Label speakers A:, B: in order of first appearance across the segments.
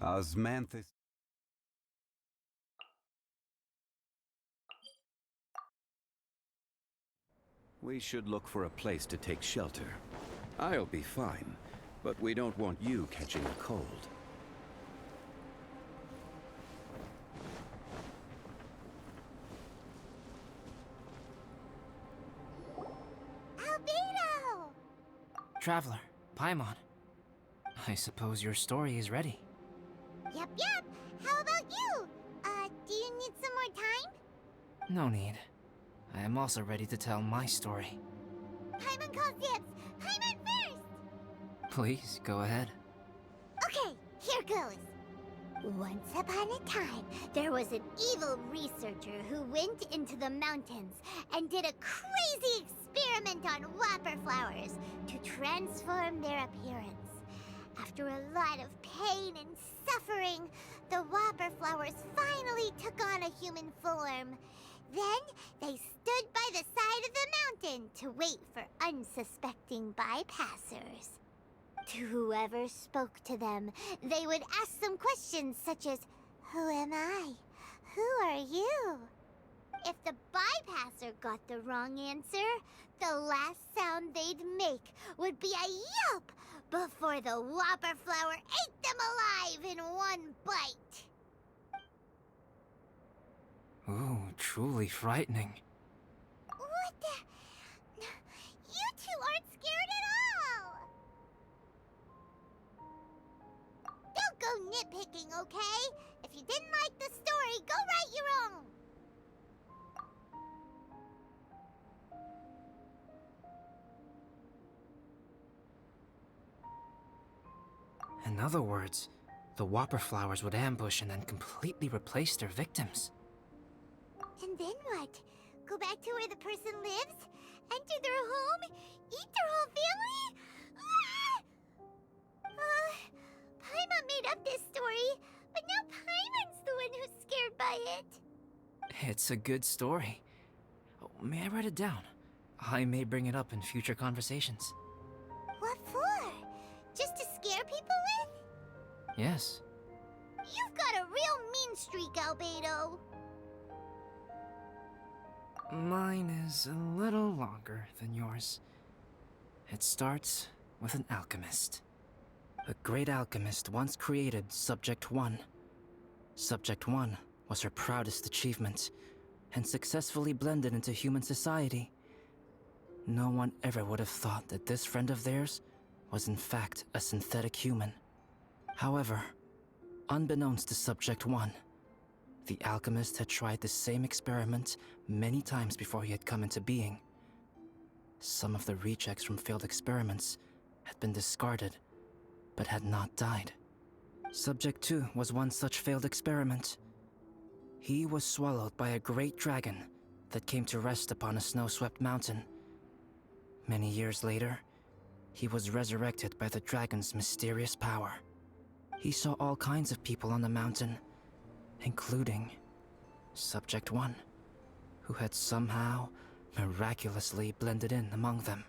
A: Osmanthus. We should look for a place to take shelter. I'll be fine, but we don't want you catching a cold.
B: Albedo!
C: Traveler, Paimon. I suppose your story is ready.
B: Yep. How about you? Do you need some more time?
C: No need. I am also ready to tell my story.
B: Paimon calls dibs! Paimon first!
C: Please, go ahead.
B: Okay, here goes. Once upon a time, there was an evil researcher who went into the mountains and did a crazy experiment on whopper flowers to transform their appearance. After a lot of pain and suffering, the whopper flowers finally took on a human form. Then they stood by the side of the mountain to wait for unsuspecting bypassers. To whoever spoke to them, they would ask some questions such as, "Who am I? Who are you?" If the bypasser got the wrong answer, the last sound they'd make would be a yelp before the whopper flower ate them alive in one bite.
C: Ooh, truly frightening.
B: What the? You two aren't scared at all! Don't go nitpicking, okay? If you didn't like the story, go write your own!
C: In other words, the whopper flowers would ambush and then completely replace their victims.
B: And then what? Go back to where the person lives? Enter their home? Eat their whole family? Paimon made up this story, but now Paimon's the one who's scared by it.
C: It's a good story. Oh, may I write it down? I may bring it up in future conversations.
B: What for? Just to scare people with?
C: Yes.
B: You've got a real mean streak, Albedo.
C: Mine is a little longer than yours. It starts with an alchemist. A great alchemist once created Subject 1. Subject 1 was her proudest achievement, and successfully blended into human society. No one ever would have thought that this friend of theirs was in fact a synthetic human. However, unbeknownst to Subject 1, the alchemist had tried the same experiment many times before he had come into being. Some of the rejects from failed experiments had been discarded, but had not died. Subject 2 was one such failed experiment. He was swallowed by a great dragon that came to rest upon a snow-swept mountain. Many years later, he was resurrected by the dragon's mysterious power. He saw all kinds of people on the mountain, including Subject 1, who had somehow miraculously blended in among them.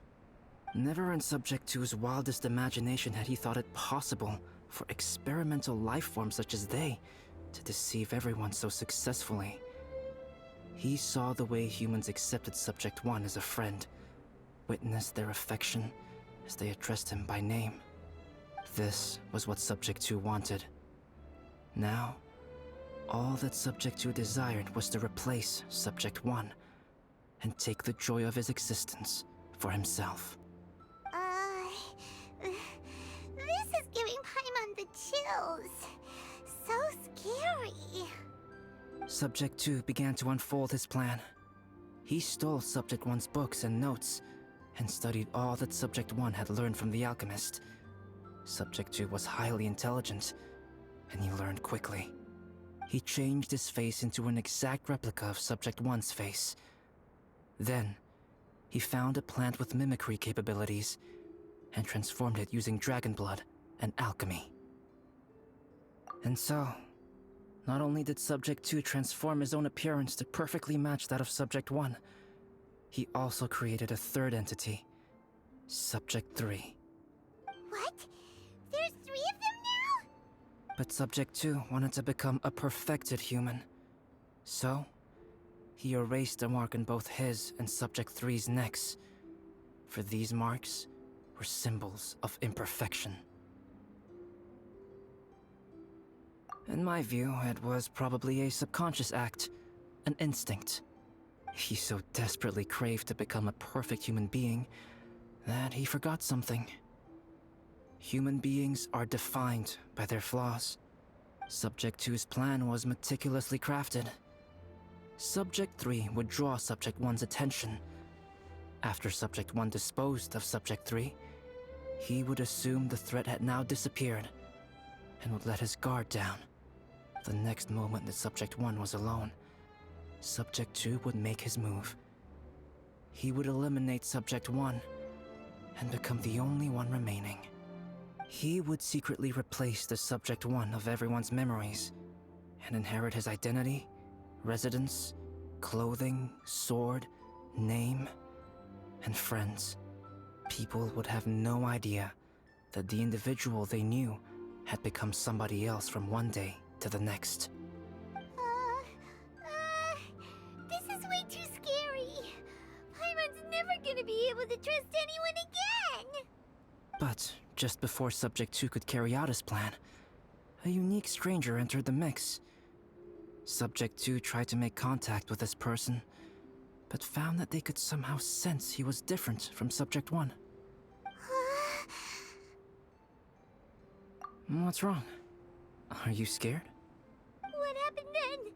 C: Never in Subject 2's wildest imagination had he thought it possible for experimental life forms such as they to deceive everyone so successfully. He saw the way humans accepted Subject 1 as a friend, witnessed their affection as they addressed him by name. This was what Subject 2 wanted. Now, all that Subject 2 desired was to replace Subject 1 and take the joy of his existence for himself.
B: This is giving Paimon the chills. So scary.
C: Subject 2 began to unfold his plan. He stole Subject 1's books and notes, and studied all that Subject 1 had learned from the alchemist. Subject 2 was highly intelligent, and he learned quickly. He changed his face into an exact replica of Subject 1's face. Then, he found a plant with mimicry capabilities, and transformed it using dragon blood and alchemy. And so, not only did Subject 2 transform his own appearance to perfectly match that of Subject 1, he also created a third entity, Subject 3.
B: What? There's 3 of them now?
C: But Subject 2 wanted to become a perfected human. So, he erased a mark in both his and Subject 3's necks. For these marks were symbols of imperfection. In my view, it was probably a subconscious act, an instinct. He so desperately craved to become a perfect human being that he forgot something. Human beings are defined by their flaws. Subject 2's plan was meticulously crafted. Subject 3 would draw Subject 1's attention. After Subject 1 disposed of Subject 3, he would assume the threat had now disappeared and would let his guard down. The next moment that Subject 1 was alone, Subject 2 would make his move. He would eliminate Subject 1 and become the only one remaining. He would secretly replace the Subject 1 of everyone's memories and inherit his identity, residence, clothing, sword, name, and friends. People would have no idea that the individual they knew had become somebody else from one day to the next.
B: This is way too scary. Paimon's never gonna be able to trust anyone again.
C: But just before Subject 2 could carry out his plan, a unique stranger entered the mix. Subject 2 tried to make contact with this person, but found that they could somehow sense he was different from Subject 1. What's wrong? Are you scared?
B: What happened then?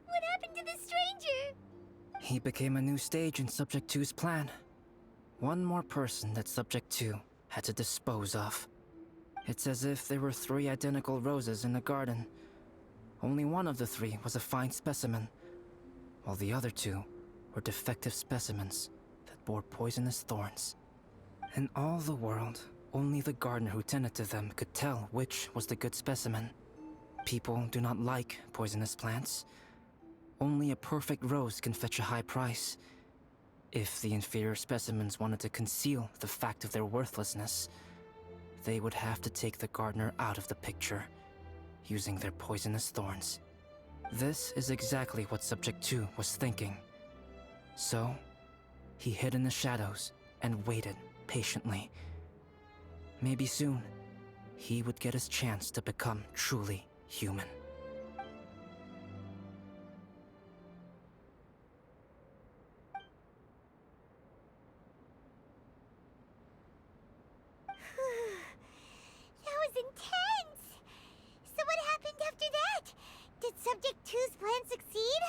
B: What happened to the stranger?
C: He became a new stage in Subject 2's plan. One more person that Subject 2 had to dispose of. It's as if there were 3 identical roses in a garden. Only one of the 3 was a fine specimen, while the other 2 were defective specimens that bore poisonous thorns. In all the world, only the gardener who tended to them could tell which was the good specimen. People do not like poisonous plants. Only a perfect rose can fetch a high price. If the inferior specimens wanted to conceal the fact of their worthlessness, they would have to take the gardener out of the picture, using their poisonous thorns. This is exactly what Subject 2 was thinking. So, he hid in the shadows and waited patiently. Maybe soon, he would get his chance to become truly human.
B: That was intense! So what happened after that? Did Subject 2's plan succeed?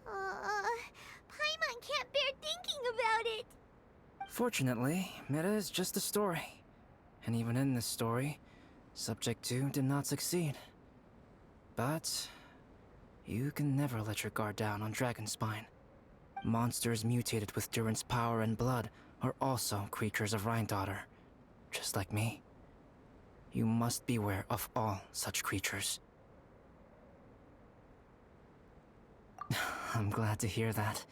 B: Paimon can't bear thinking about it.
C: Fortunately, it is just a story. And even in this story, Subject 2 did not succeed. But you can never let your guard down on Dragonspine. Monsters mutated with Durin's power and blood are also creatures of Rhindaughter, just like me. You must beware of all such creatures. I'm glad to hear that.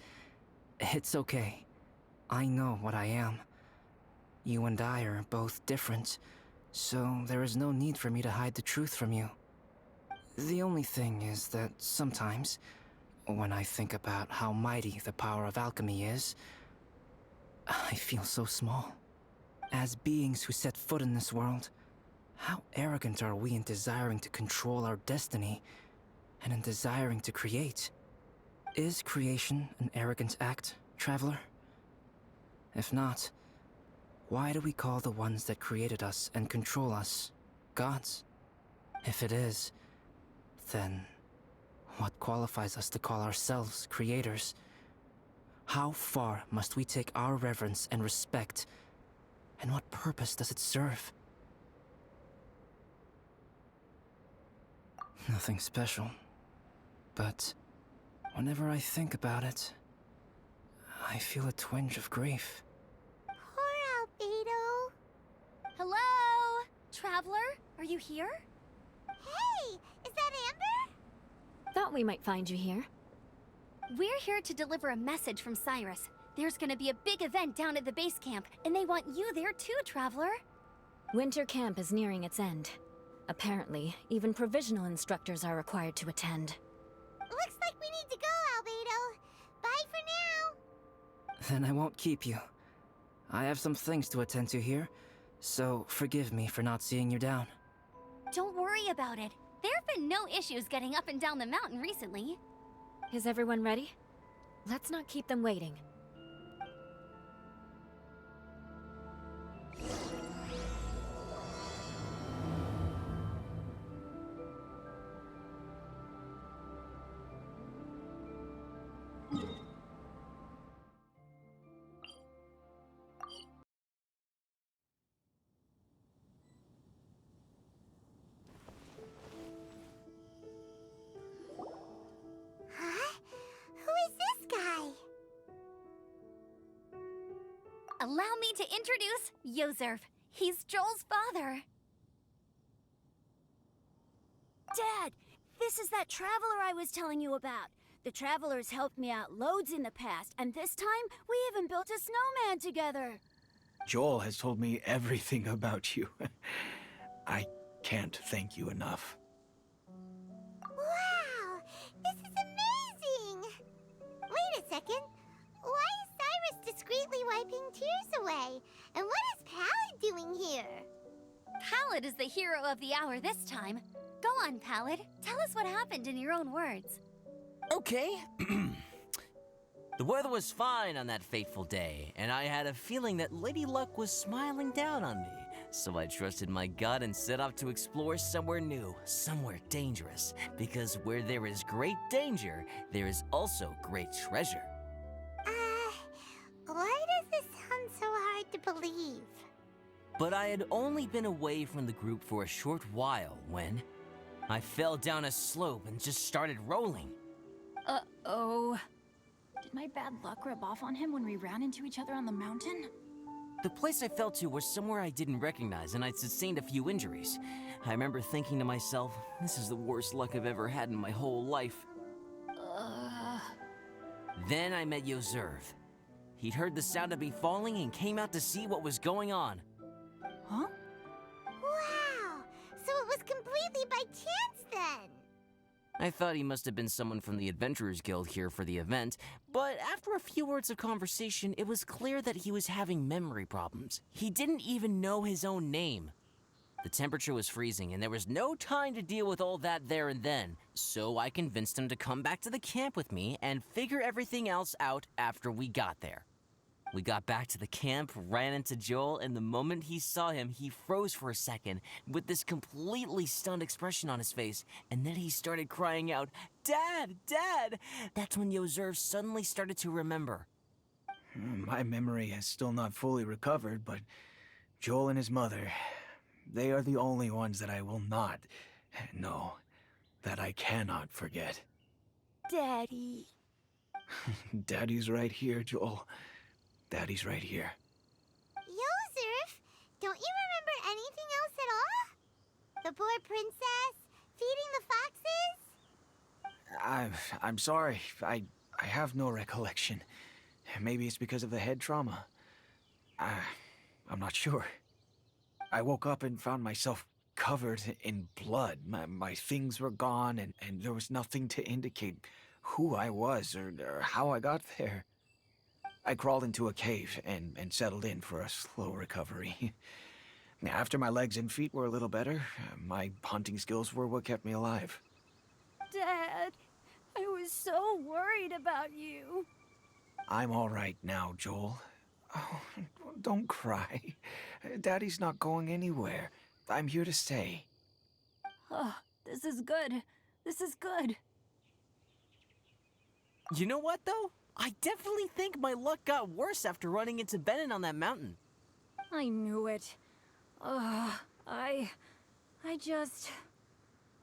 C: It's okay. I know what I am. You and I are both different, so there is no need for me to hide the truth from you. The only thing is that sometimes, when I think about how mighty the power of alchemy is, I feel so small. As beings who set foot in this world, how arrogant are we in desiring to control our destiny and in desiring to create? Is creation an arrogant act, traveler? If not, why do we call the ones that created us and control us gods? If it is, then what qualifies us to call ourselves creators? How far must we take our reverence and respect, and what purpose does it serve? Nothing special, but whenever I think about it, I feel a twinge of grief.
B: Poor Albedo.
D: Hello? Traveler, are you here?
B: Hey, is that Amber?
D: Thought we might find you here. We're here to deliver a message from Cyrus. There's gonna be a big event down at the base camp, and they want you there too, Traveler. Winter camp is nearing its end. Apparently, even provisional instructors are required to attend.
B: Looks like we need to go, Albedo. Bye for now.
C: Then I won't keep you. I have some things to attend to here, so forgive me for not seeing you down.
D: Don't worry about it. There have been no issues getting up and down the mountain recently. Is everyone ready? Let's not keep them waiting.
B: Huh? Who is this guy?
D: Allow me to introduce Yozerv. He's Joel's father.
E: Dad, this is that traveler I was telling you about. The traveler's helped me out loads in the past, and this time we even built a snowman together.
F: Joel has told me everything about you. I can't thank you enough.
B: Wow, this is amazing! Wait a second. Why is Cyrus discreetly wiping tears away? And what is Pallid doing here?
D: Pallid is the hero of the hour this time. Go on, Pallid. Tell us what happened in your own words.
G: Okay. The weather was fine on that fateful day, and I had a feeling that Lady Luck was smiling down on me. So I trusted my gut and set off to explore somewhere new, somewhere dangerous. Because where there is great danger, there is also great treasure.
B: Why does this sound so hard to believe?
G: But I had only been away from the group for a short while when I fell down a slope and just started rolling.
D: Uh-oh.
E: Did my bad luck rub off on him when we ran into each other on the mountain?
G: The place I fell to was somewhere I didn't recognize, and I'd sustained a few injuries. I remember thinking to myself, this is the worst luck I've ever had in my whole life. Then I met Yozerv. He'd heard the sound of me falling and came out to see what was going on.
E: Huh?
B: Wow, so it was completely by chance then.
G: I thought he must have been someone from the Adventurers Guild here for the event, but after a few words of conversation, it was clear that he was having memory problems. He didn't even know his own name. The temperature was freezing, and there was no time to deal with all that there and then, so I convinced him to come back to the camp with me and figure everything else out after we got there. We got back to the camp, ran into Joel, and the moment he saw him, he froze for a second with this completely stunned expression on his face, and then he started crying out, "Dad! Dad!" That's when Yozerv suddenly started to remember.
F: My memory has still not fully recovered, but Joel and his mother, they are the only ones that I will not, no, that I cannot forget.
E: Daddy.
F: Daddy's right here, Joel. Daddy's right here.
B: Yozerf, don't you remember anything else at all? The poor princess, feeding the foxes?
F: I'm sorry. I have no recollection. Maybe it's because of the head trauma. I'm not sure. I woke up and found myself covered in blood. My things were gone, and there was nothing to indicate who I was or how I got there. I crawled into a cave and settled in for a slow recovery. After my legs and feet were a little better, my hunting skills were what kept me alive.
E: Dad, I was so worried about you.
F: I'm all right now, Joel. Oh, don't cry. Daddy's not going anywhere. I'm here to stay.
E: Oh, this is good. This is good.
G: You know what, though? I definitely think my luck got worse after running into Benin on that mountain.
E: I knew it. I just...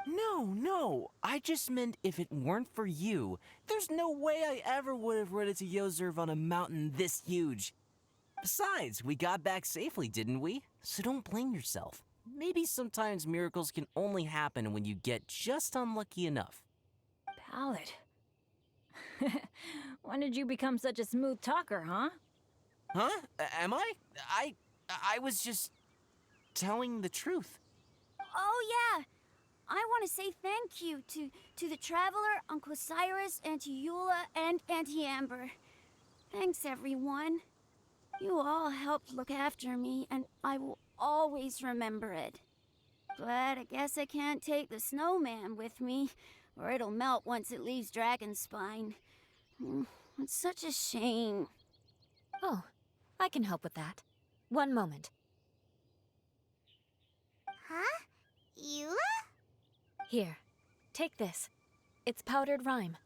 G: No. I just meant if it weren't for you, there's no way I ever would have run into Yozerv on a mountain this huge. Besides, we got back safely, didn't we? So don't blame yourself. Maybe sometimes miracles can only happen when you get just unlucky enough.
E: Pallid. When did you become such a smooth talker, huh?
G: Huh? Am I? I was just telling the truth.
E: Oh, yeah. I want to say thank you to the Traveler, Uncle Cyrus, Auntie Eula, and Auntie Amber. Thanks, everyone. You all helped look after me, and I will always remember it. But I guess I can't take the snowman with me, or it'll melt once it leaves Dragonspine. It's such a shame.
D: Oh, I can help with that. One moment.
B: Huh? Eula?
D: Here, take this. It's powdered rime.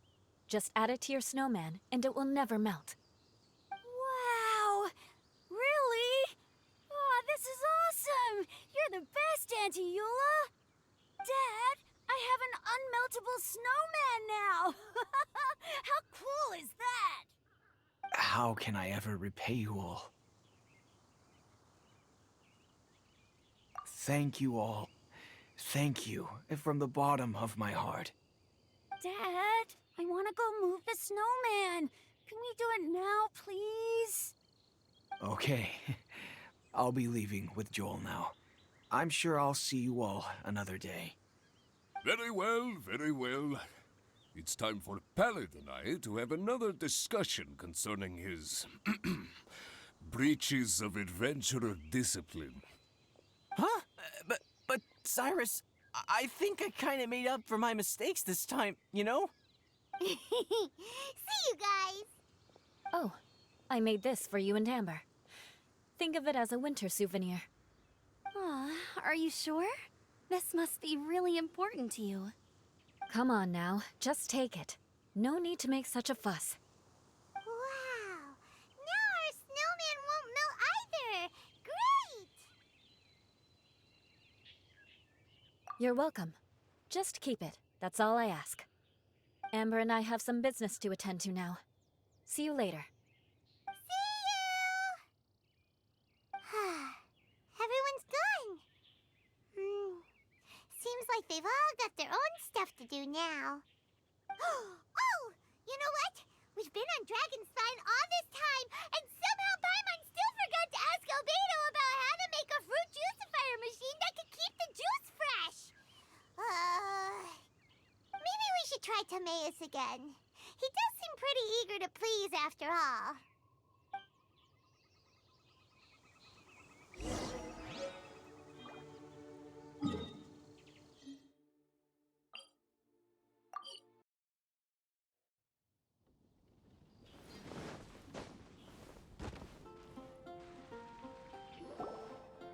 D: Just add it to your snowman, and it will never melt.
E: Wow! Really? Oh, this is awesome! You're the best, Auntie Eula! Dad, I have an unmeltable snowman now! How cool is that?
F: How can I ever repay you all? Thank you all. Thank you from the bottom of my heart.
E: Dad, I want to go move the snowman. Can we do it now, please?
F: Okay, I'll be leaving with Joel now. I'm sure I'll see you all another day.
H: Very well, very well. It's time for Pallid and I to have another discussion concerning his breaches of adventurer discipline.
G: Huh? But Cyrus, I think I kind of made up for my mistakes this time, you know?
B: See you guys!
D: Oh, I made this for you and Amber. Think of it as a winter souvenir. Aw, are you sure? This must be really important to you. Come on now, just take it. No need to make such a fuss.
B: Wow! Now our snowman won't melt either! Great!
D: You're welcome. Just keep it, that's all I ask. Amber and I have some business to attend to now. See you later.
B: See you! Everyone's gone. Seems like they've all got their own stuff to do now. Oh! You know what? We've been on Dragonspine all this time, and somehow Paimon still forgot to ask Albedo about how to make a fruit juicifier machine that could keep the juice fresh. Maybe we should try Timaeus again. He does seem pretty eager to please after all.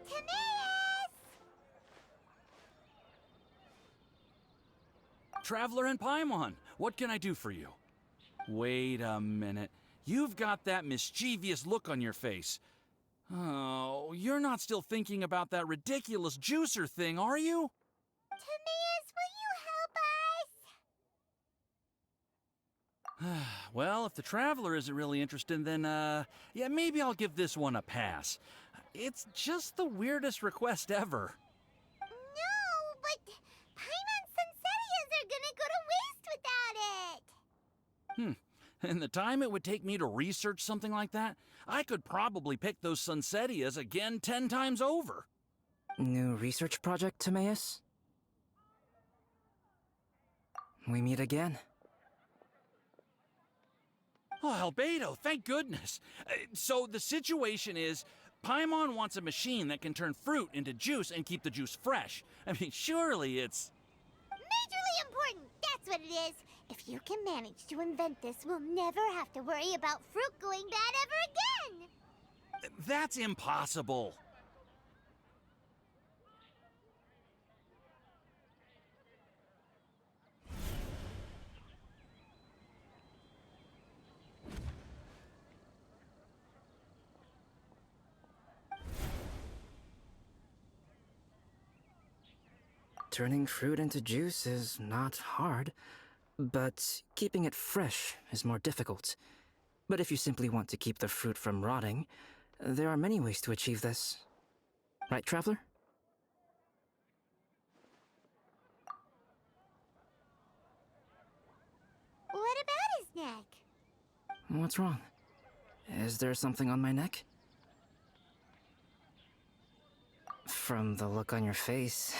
B: Timaeus!
I: Traveler and Paimon, what can I do for you? Wait a minute. You've got that mischievous look on your face. Oh, you're not still thinking about that ridiculous juicer thing, are you?
B: Timaeus, will you help us?
I: Well, if the Traveler isn't really interested, then, yeah, maybe I'll give this one a pass. It's just the weirdest request ever.
B: No, but Paimon's Sunsettias are gonna go to waste without it.
I: And the time it would take me to research something like that, I could probably pick those Sunsettias again 10 times over.
C: New research project, Timaeus? We meet again.
I: Oh, Albedo, thank goodness. So the situation is, Paimon wants a machine that can turn fruit into juice and keep the juice fresh. I mean, surely it's...
B: Majorly important, that's what it is. If you can manage to invent this, we'll never have to worry about fruit going bad ever again.
I: That's impossible.
C: Turning fruit into juice is not hard, but keeping it fresh is more difficult. But if you simply want to keep the fruit from rotting, there are many ways to achieve this. Right, Traveler?
B: What about his neck?
C: What's wrong? Is there something on my neck? From the look on your face,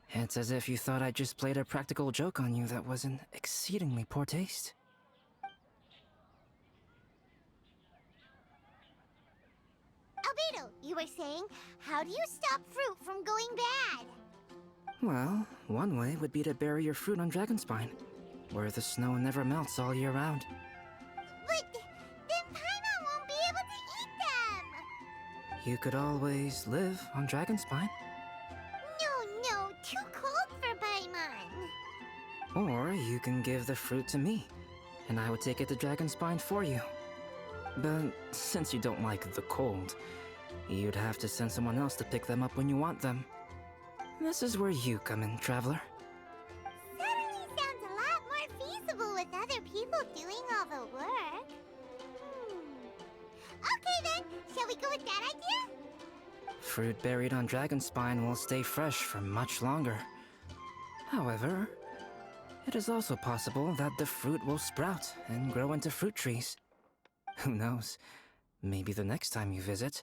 C: it's as if you thought I just played a practical joke on you that was in exceedingly poor taste.
B: Albedo, you were saying, how do you stop fruit from going bad?
C: Well, one way would be to bury your fruit on Dragonspine, where the snow never melts all year round.
B: But then Paimon won't be able to eat them!
C: You could always live on Dragonspine.
B: No, too cold for Paimon.
C: Or you can give the fruit to me, and I would take it to Dragonspine for you. But since you don't like the cold, you'd have to send someone else to pick them up when you want them. This is where you come in, Traveler.
B: Suddenly sounds a lot more feasible with other people doing all the work. Okay then, shall we go with that idea?
C: Fruit buried on Dragonspine will stay fresh for much longer. However, it is also possible that the fruit will sprout and grow into fruit trees. Who knows? Maybe the next time you visit,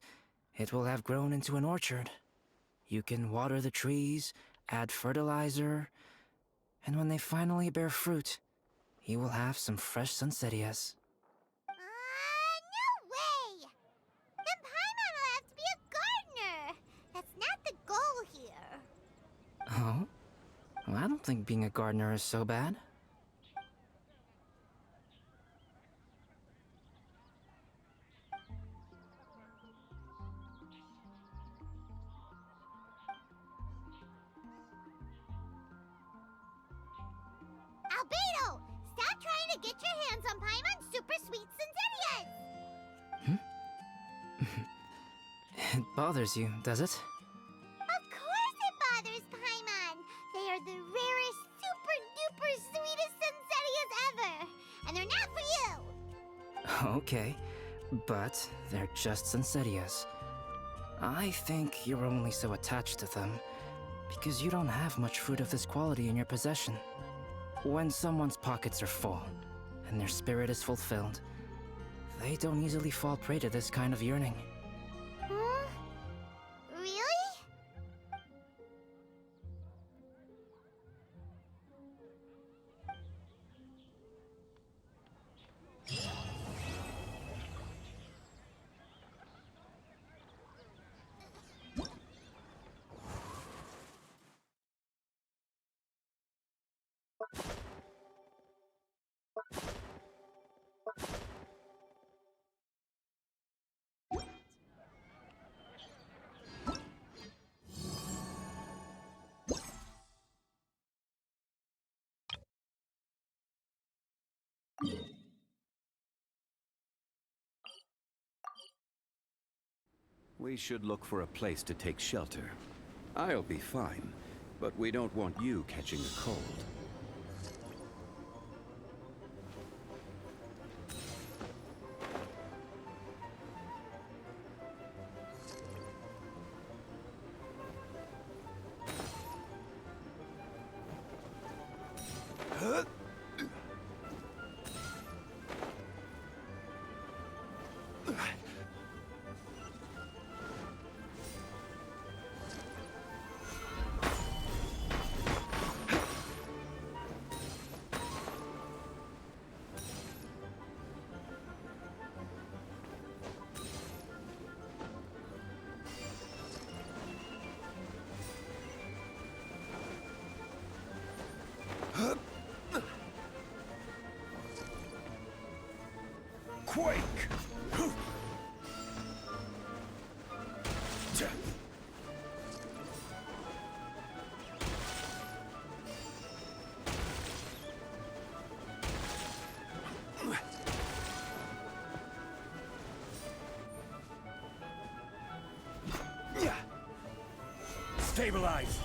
C: it will have grown into an orchard. You can water the trees, add fertilizer, and when they finally bear fruit, you will have some fresh sunsettias.
B: No way! Then Paimon will have to be a gardener! That's not the goal here.
C: Oh? Well, I don't think being a gardener is so bad.
B: Albedo! Stop trying to get your hands on Paimon's super sweet Sensetias!
C: It bothers you, does it?
B: Of course it bothers Paimon! They are the rarest, super duper sweetest Sensetias ever! And they're not for you!
C: Okay, but they're just Sensetias. I think you're only so attached to them because you don't have much fruit of this quality in your possession. When someone's pockets are full and their spirit is fulfilled, they don't easily fall prey to this kind of yearning.
B: Huh? Really?
A: We should look for a place to take shelter. I'll be fine, but we don't want you catching a cold.
H: Quake! Stabilize!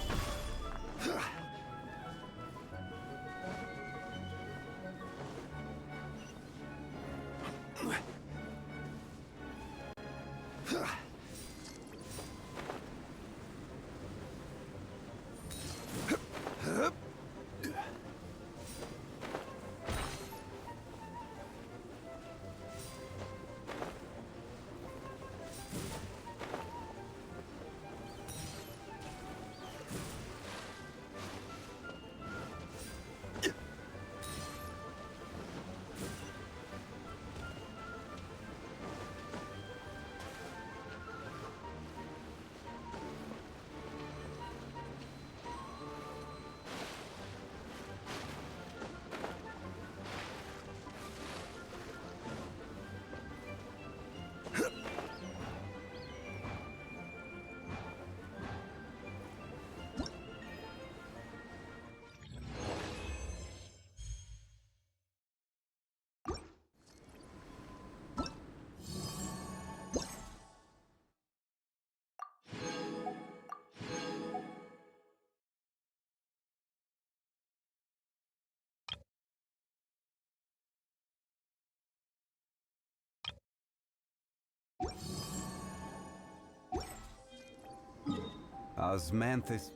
A: Osmanthus.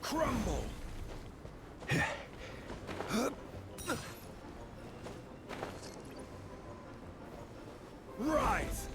H: Crumble! Rise!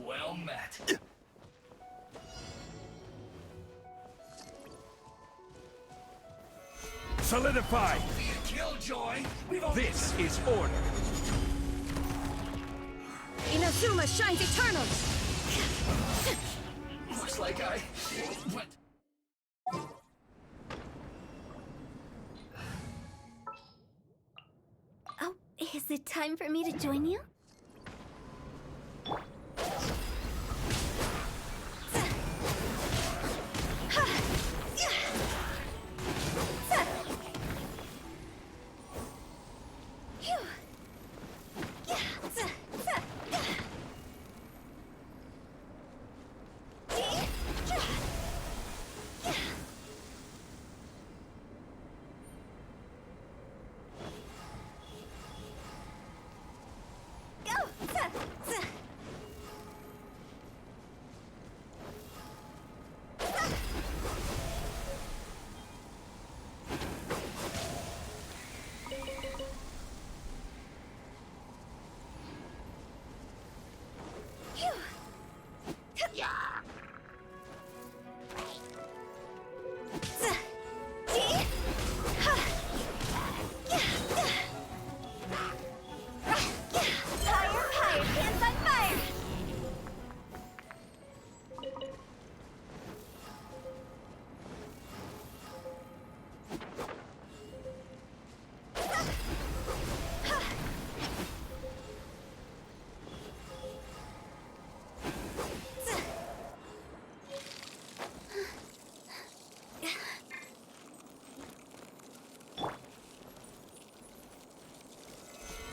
J: Well met.
H: Solidify!
J: Be a killjoy.
H: This is order.
D: Inazuma shines eternal!
J: Looks like I went.
B: Oh, is it time for me to join you?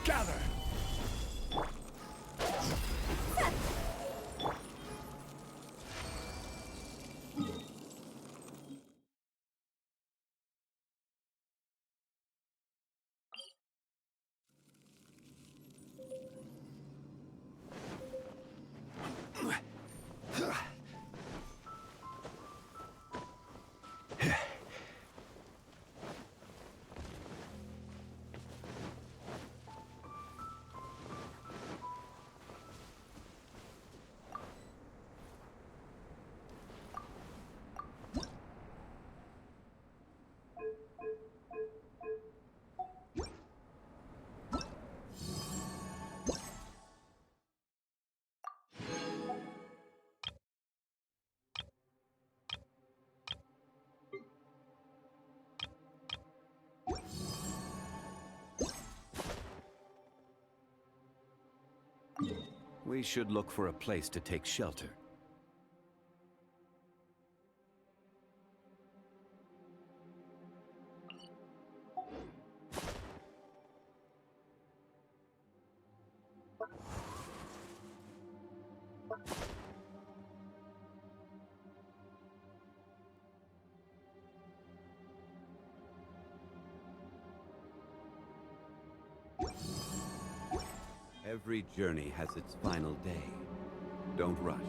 H: Gather!
A: We should look for a place to take shelter. Every journey has its final day. Don't rush.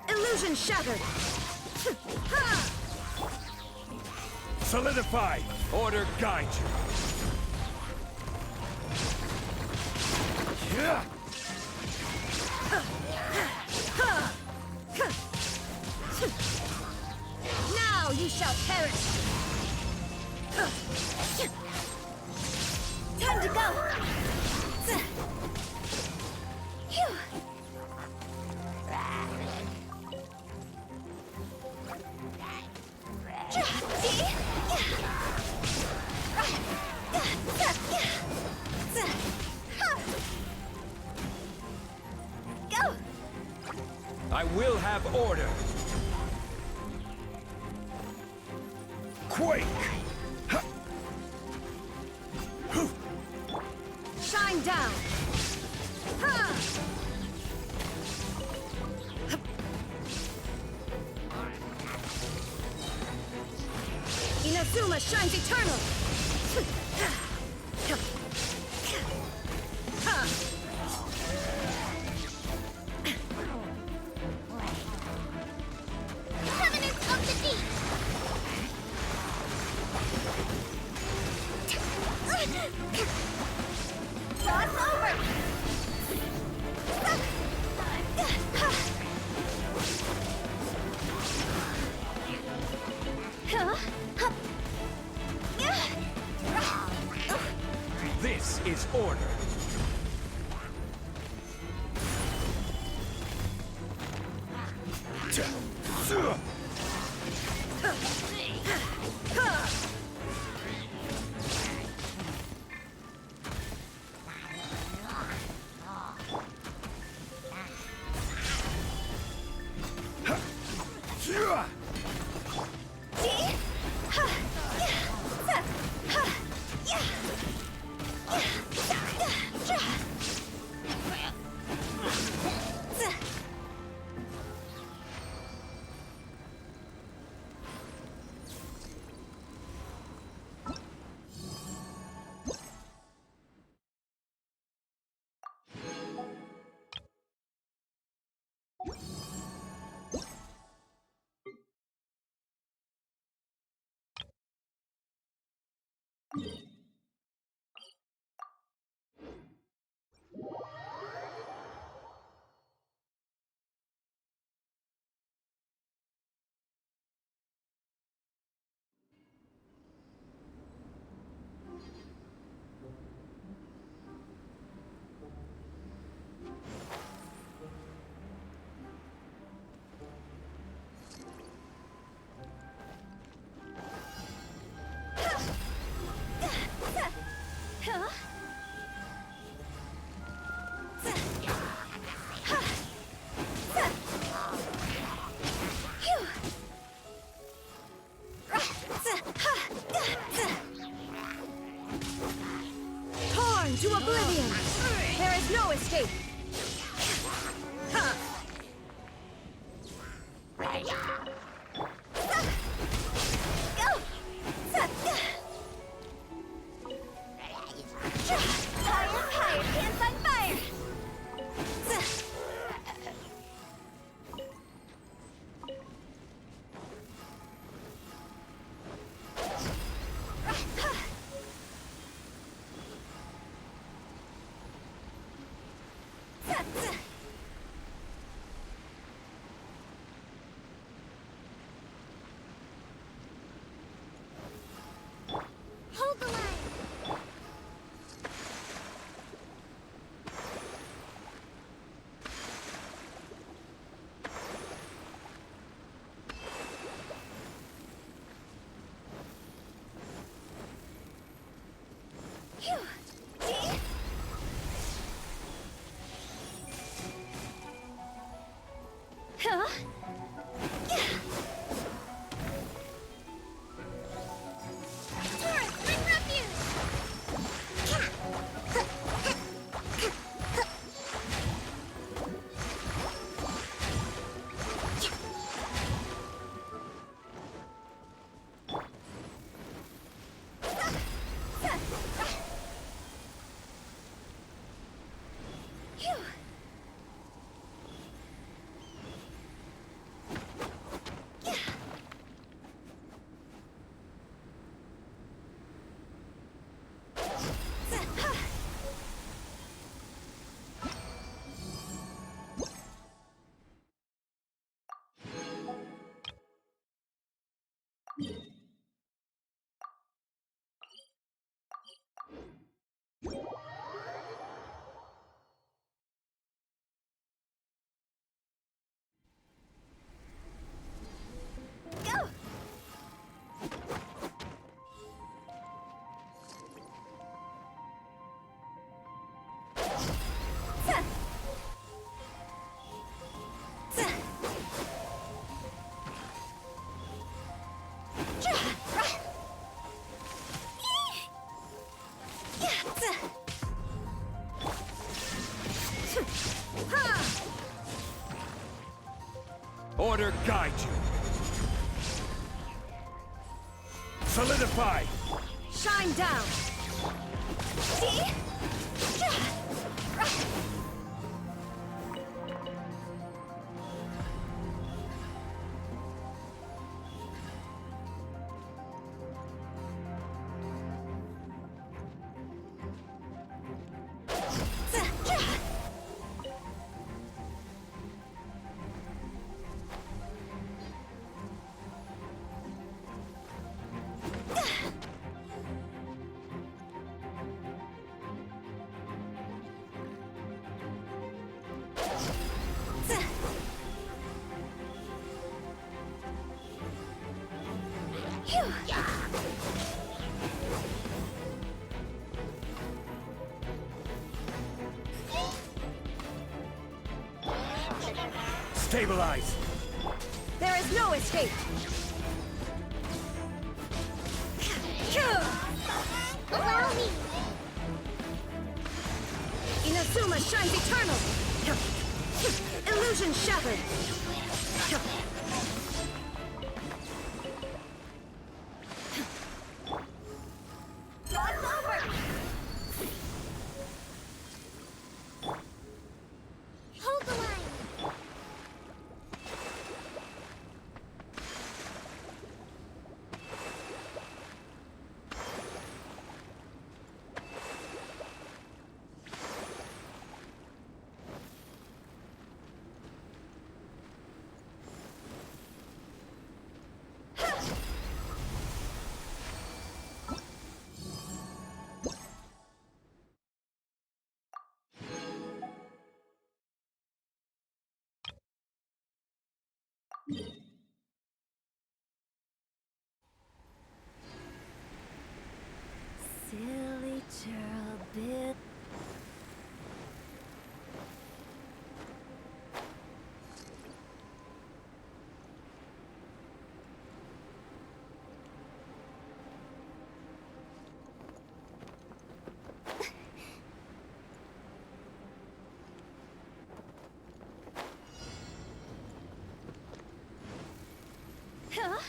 K: Illusion shattered!
H: Solidify! Order guide you! Yeah.
K: Now you shall perish!
E: Time to go! Phew. Go!
H: I will have order! Quake!
K: Shine down! Inazuma shines eternal!
B: Covenant of the Deep! Cross over!
H: This is order!
K: Torn to oblivion! There is no escape!
B: Higher, higher, can't find
H: order guide you. Solidify!
K: Shine down!
H: Stabilize!
K: There is no escape!
B: Allow me!
K: Inazuma shines eternal! Illusion shattered!
B: Hold the line!
E: Silly churl bit. Huh?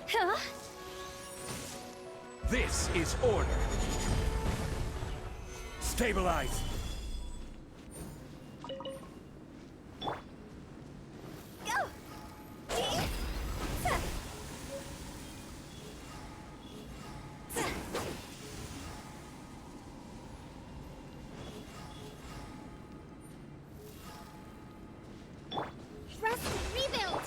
E: Huh?
H: This is order. Stabilize!
E: Go!
B: Rest and rebuild!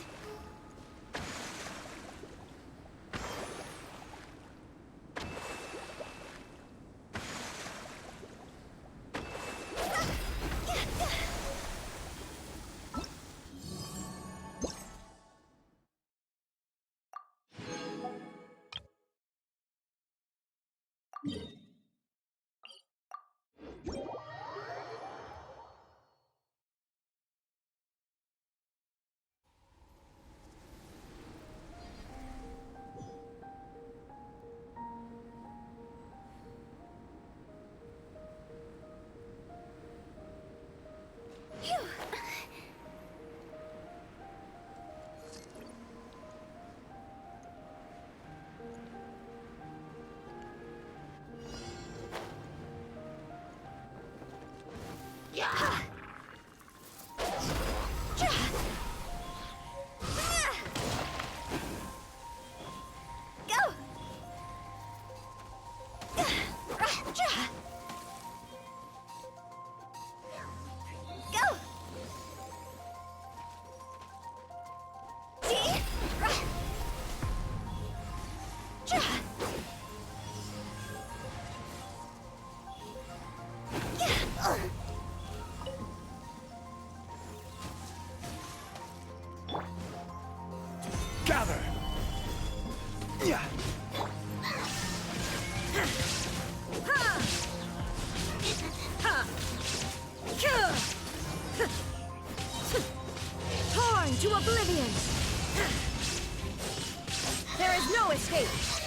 K: escape!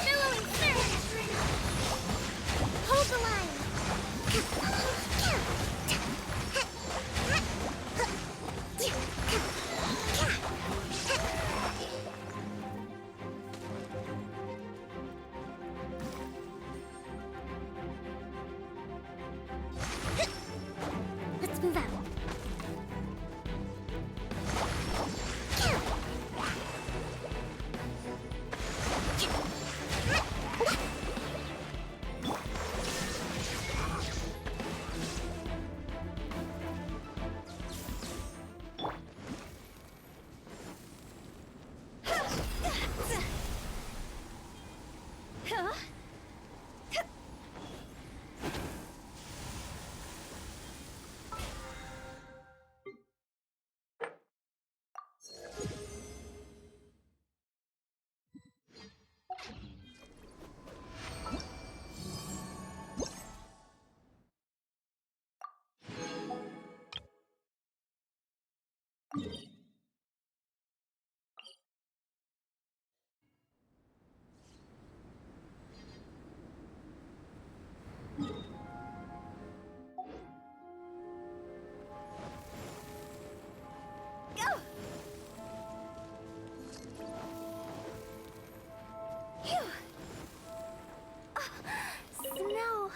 B: Billowing surge! Hold the line! Let's move out. Snow.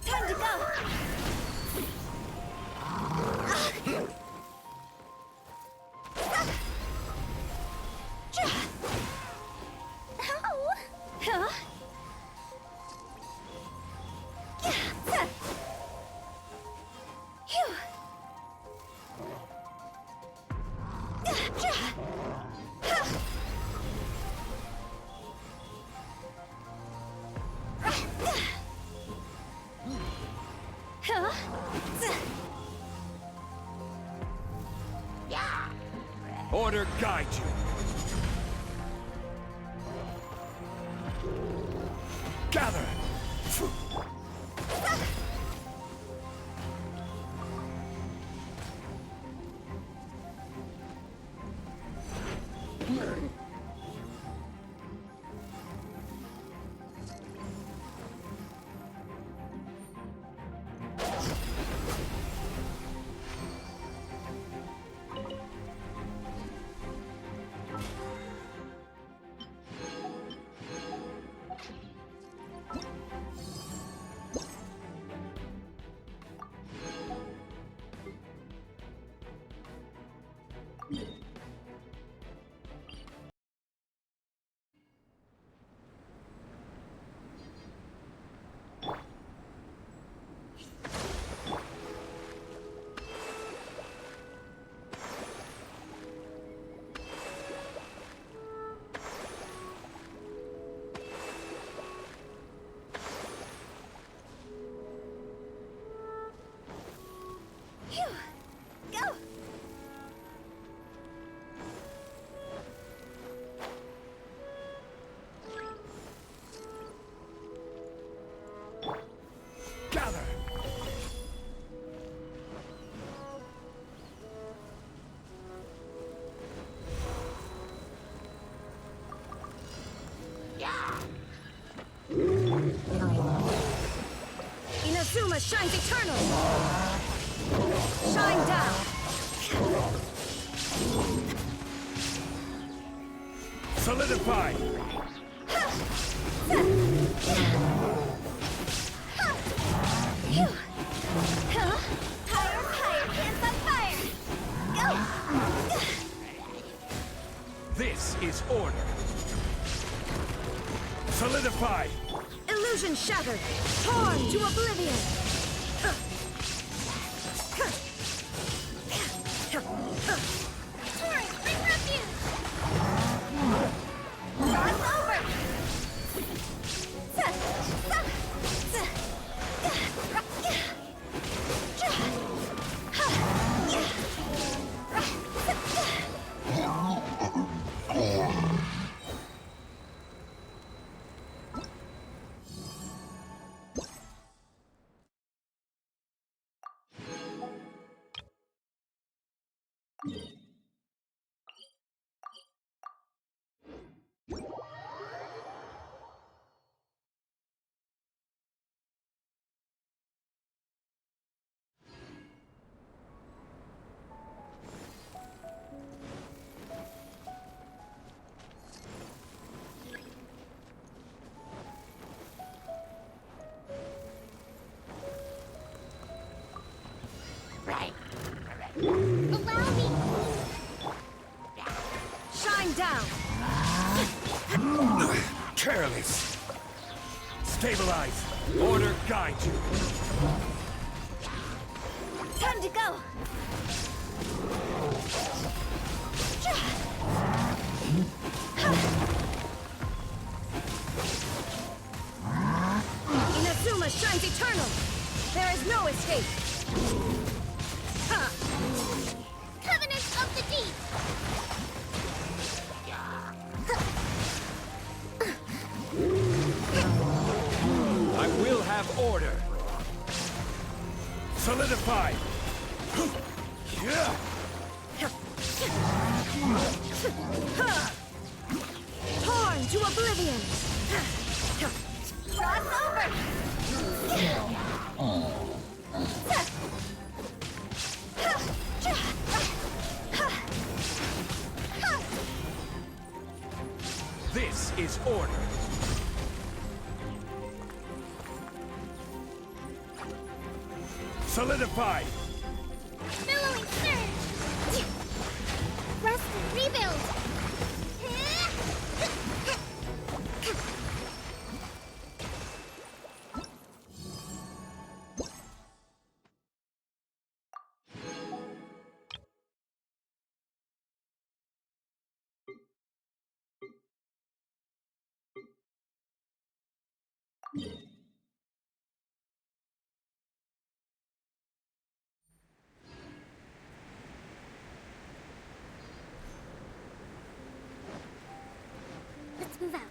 B: Time to go!
H: Order guide you. Gather!
K: Inazuma shines eternal! Shine down!
H: Solidify! This is order. Solidify!
K: Illusion shattered! Torn to oblivion!
B: Torn
K: Shine down!
H: Careless. Stabilize. Order guide you.
E: Time to go!
K: Inazuma shines eternal! There is no escape! Ha!
B: Covenant of the Deep!
H: I will have order. Solidify.
K: Torn to oblivion!
B: Cross over!
H: This is order. Solidify.
B: Billowing surge! Rest and rebuild! Let's move out.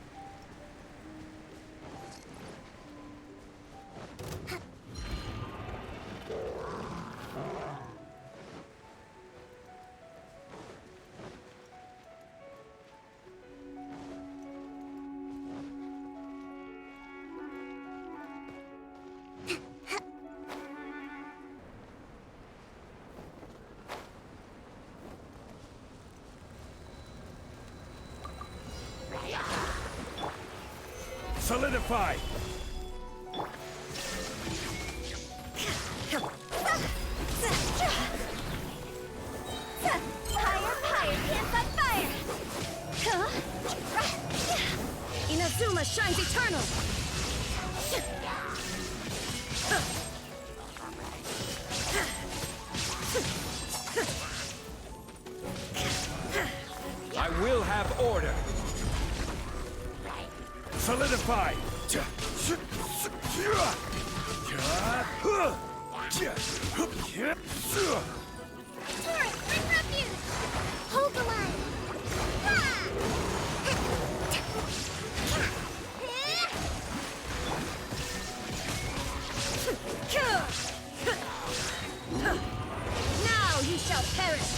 H: Solidify.
E: Higher, hands on fire!
K: Inazuma shines eternal!
H: I will have order. Solidify.
B: Torrent, bring refuge! Hold the line!
K: Now you shall perish!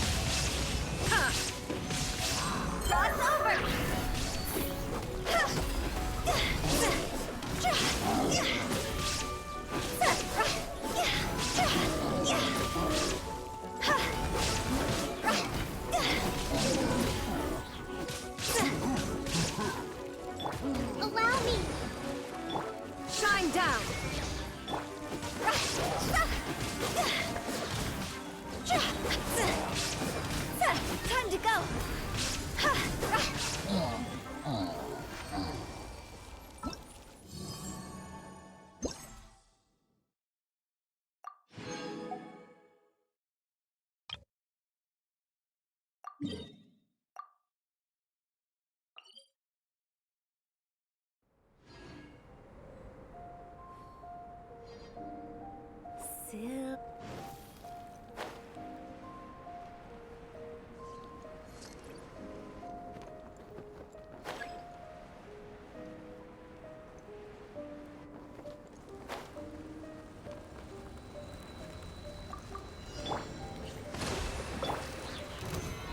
B: Cross over! Allow me!
K: Shine down!
E: Time to go!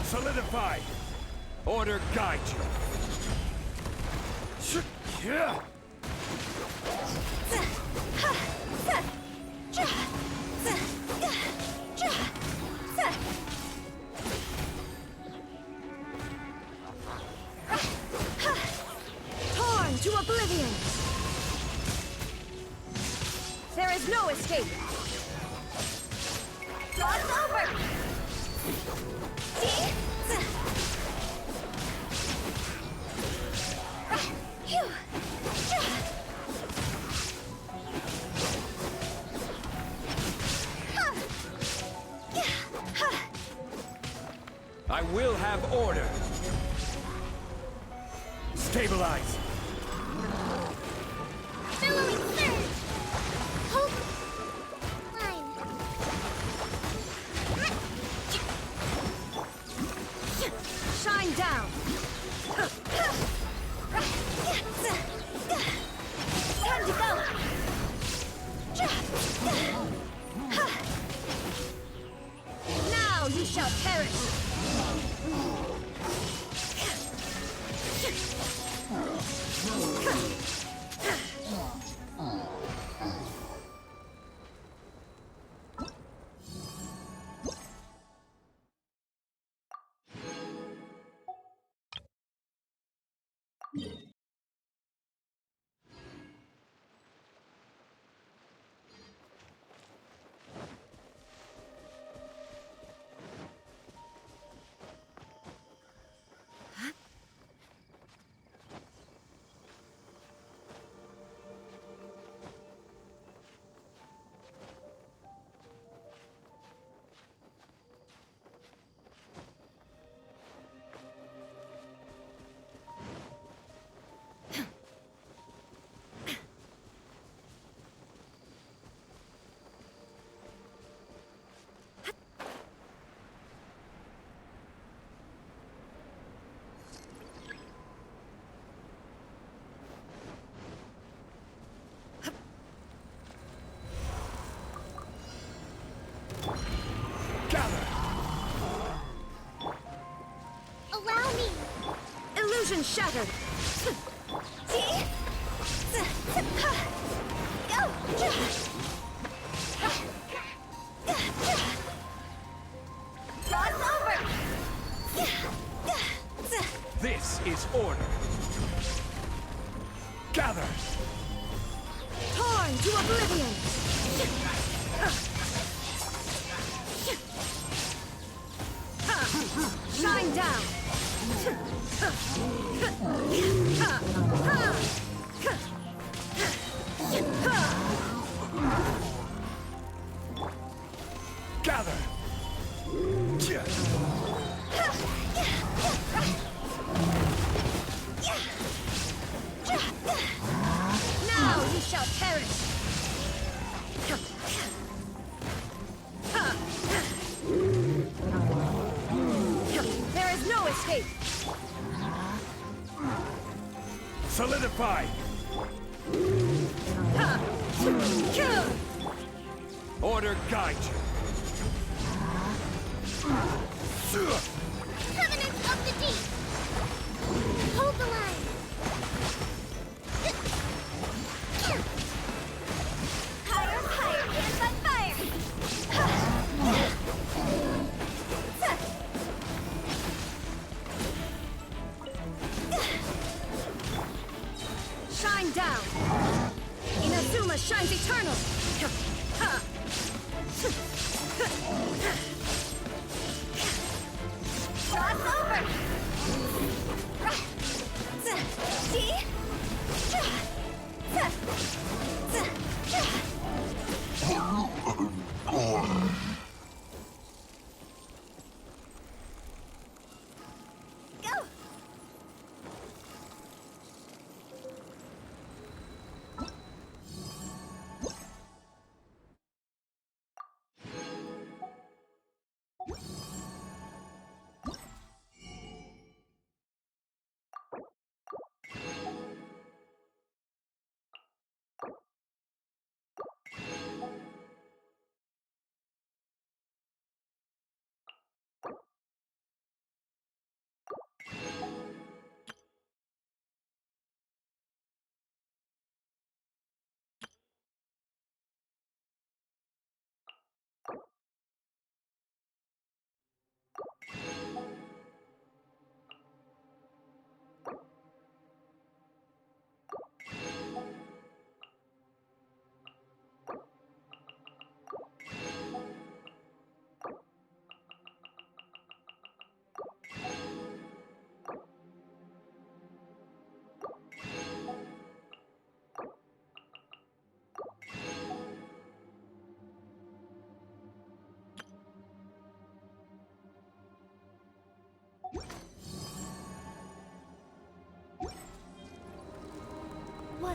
H: Solidify. Order guide you.
K: Torn to oblivion! There is no escape!
B: Cross over! See?
I: will have order.
F: Stabilize!
B: Billowing surge! Hold line.
K: Shine down!
E: Time to go!
K: Now you shall perish!
B: Allow me!
K: Illusion shattered!
E: Go! Cross over!
I: This is order. Gather!
K: Torn to oblivion! Shine down!
I: Gather!
K: Now you shall perish! There is no escape!
I: Solidify! Order guide you!
B: Covenant of the Deep! Hold the line!
E: Higher, higher, hands on fire!
K: Shine down! Inazuma shines eternal!
E: Cross over! See? Go!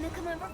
E: wanna come over?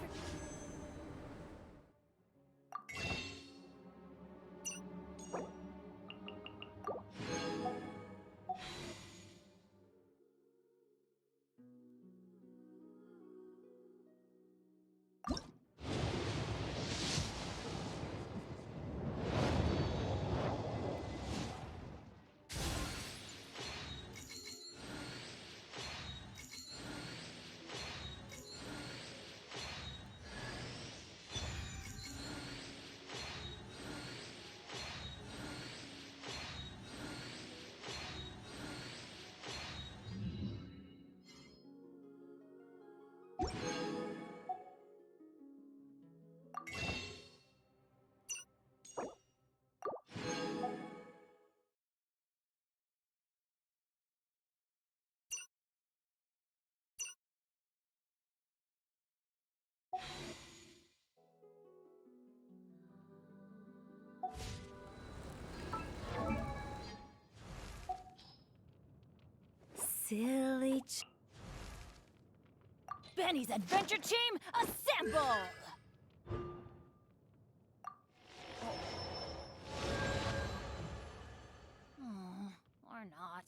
K: Silly
E: Benny's adventure team, assemble! Or not.